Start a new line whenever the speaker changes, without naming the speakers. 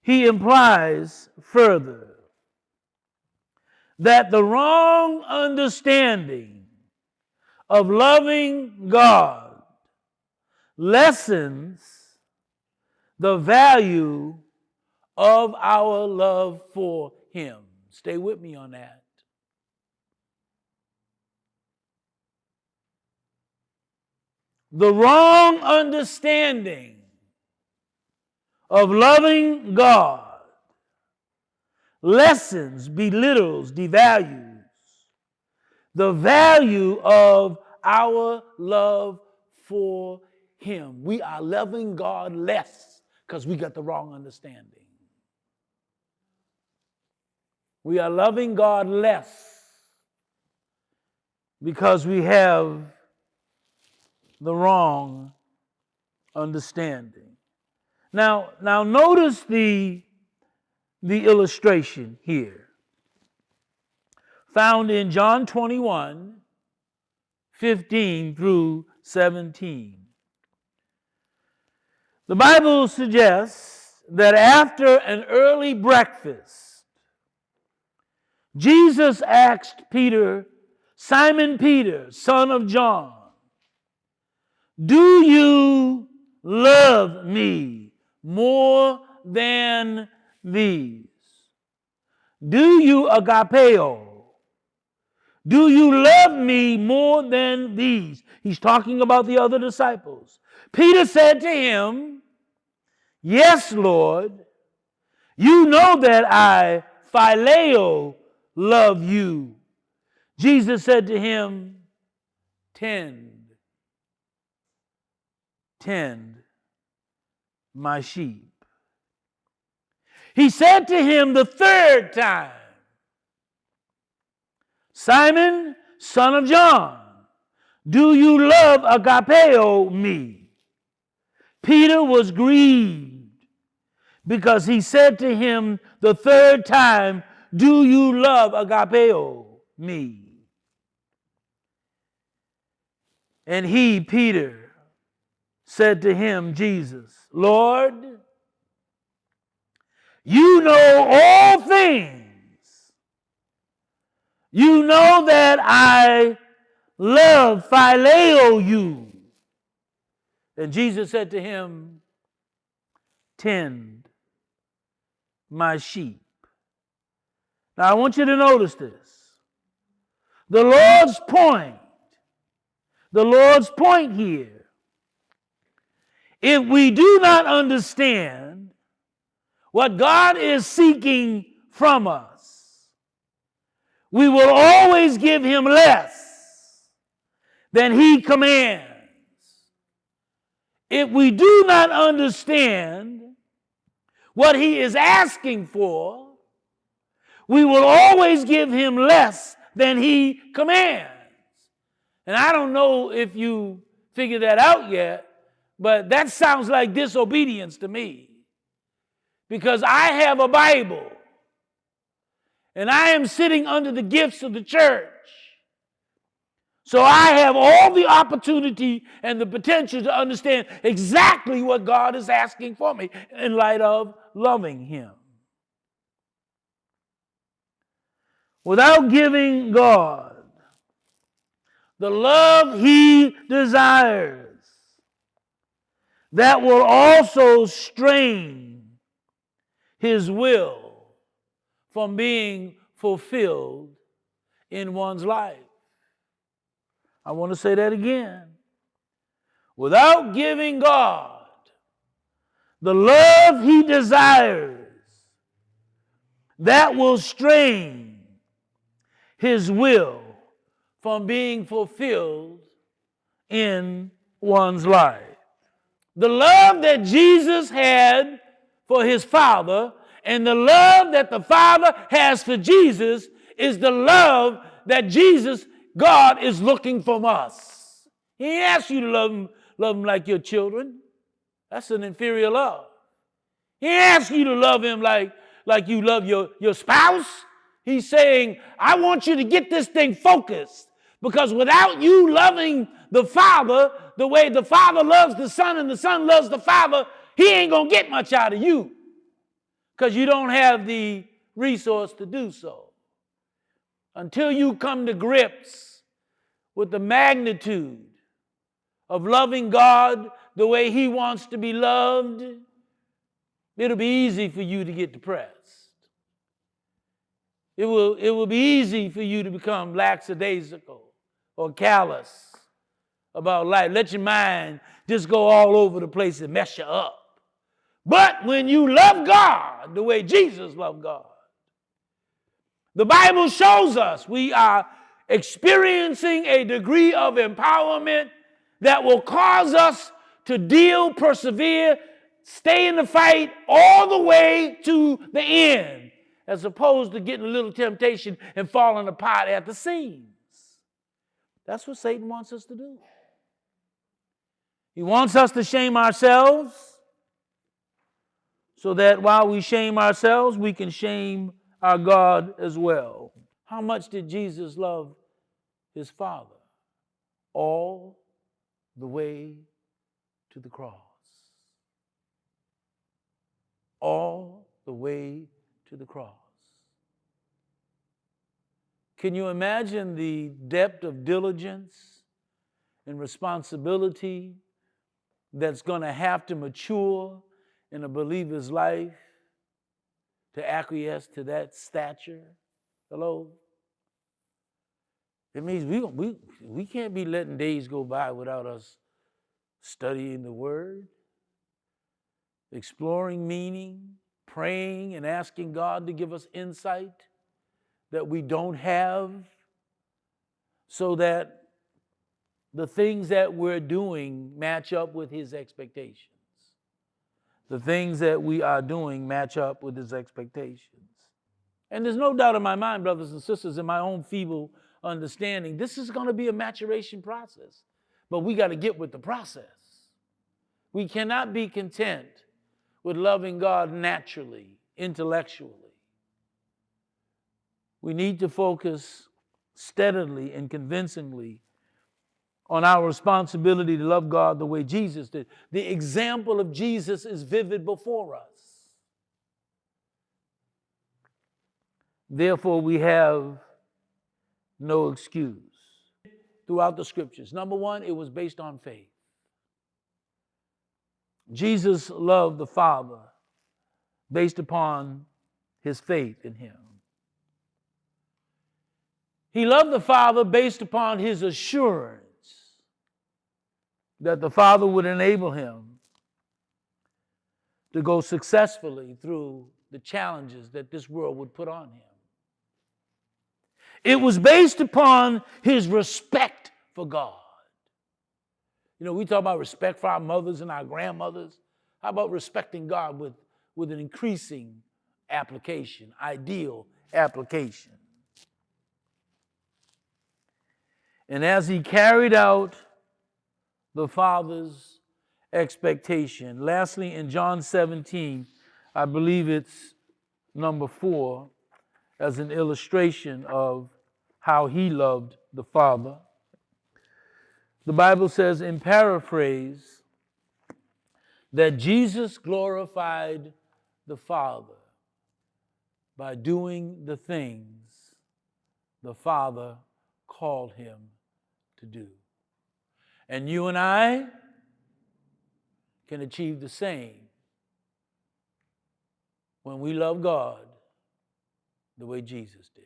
he implies further that the wrong understanding of loving God lessens the value of our love for him. Stay with me on that. The wrong understanding of loving God lessens, belittles, devalues the value of our love for him. We are loving God less because we got the wrong understanding. We are loving God less because we have the wrong understanding. Now notice the illustration here found in John 21, 15 through 17. The Bible suggests that after an early breakfast, Jesus asked Peter, Simon Peter, son of John, do you love me more than these? Do you agapeo? Do you love me more than these? He's talking about the other disciples. Peter said to him, yes, Lord, you know that I phileo love you. Jesus said to him, tend my sheep. He said to him the third time, Simon, son of John, do you love agapeo me? Peter was grieved because he said to him the third time, do you love agapeo me? And he, Peter, said to him, Jesus, Lord, you know all things. You know that I love, phileo you. And Jesus said to him, tend my sheep. Now I want you to notice this. The Lord's point here, if we do not understand what God is seeking from us, we will always give him less than he commands. If we do not understand what he is asking for, we will always give him less than he commands. And I don't know if you figured that out yet, but that sounds like disobedience to me. Because I have a Bible, and I am sitting under the gifts of the church. So I have all the opportunity and the potential to understand exactly what God is asking for me in light of loving him. Without giving God the love he desires, that will also strain his will from being fulfilled in one's life. I want to say that again. Without giving God the love he desires, that will strain his will from being fulfilled in one's life. The love that Jesus had for his Father and the love that the Father has for Jesus is the love that Jesus, God, is looking from us. He ain't asked you to love him like your children. That's an inferior love. He ain't asked you to love him like you love your spouse. He's saying, I want you to get this thing focused, because without you loving the Father the way the Father loves the Son and the Son loves the Father, he ain't going to get much out of you. because you don't have the resource to do so. Until you come to grips with the magnitude of loving God the way He wants to be loved, it'll be easy for you to get depressed. It will be easy for you to become lackadaisical or callous about life. Let your mind just go all over the place and mess you up. But when you love God the way Jesus loved God, the Bible shows us we are experiencing a degree of empowerment that will cause us to deal, persevere, stay in the fight all the way to the end, as opposed to getting a little temptation and falling apart at the seams. That's what Satan wants us to do. He wants us to shame ourselves so that while we shame ourselves, we can shame our God as well. How much did Jesus love His Father? All the way to the cross. All the way to the cross. Can you imagine the depth of diligence and responsibility that's going to have to mature in a believer's life to acquiesce to that stature? Hello? It means we can't be letting days go by without us studying the Word, exploring meaning, praying and asking God to give us insight that we don't have, so that the things that we're doing match up with His expectations. The things that we are doing match up with His expectations. And there's no doubt in my mind, brothers and sisters, in my own feeble understanding, this is going to be a maturation process. But we got to get with the process. We cannot be content with loving God naturally, intellectually. We need to focus steadily and convincingly on our responsibility to love God the way Jesus did. The example of Jesus is vivid before us. Therefore, we have no excuse. Throughout the scriptures, number one, it was based on faith. Jesus loved the Father based upon His faith in Him. He loved the Father based upon His assurance that the Father would enable Him to go successfully through the challenges that this world would put on Him. It was based upon His respect for God. You know, we talk about respect for our mothers and our grandmothers. How about respecting God with an increasing application, ideal application? And as He carried out the Father's expectation, lastly, in John 17, I believe it's number 4, as an illustration of how He loved the Father. The Bible says, in paraphrase, that Jesus glorified the Father by doing the things the Father called Him to do. And you and I can achieve the same when we love God the way Jesus did.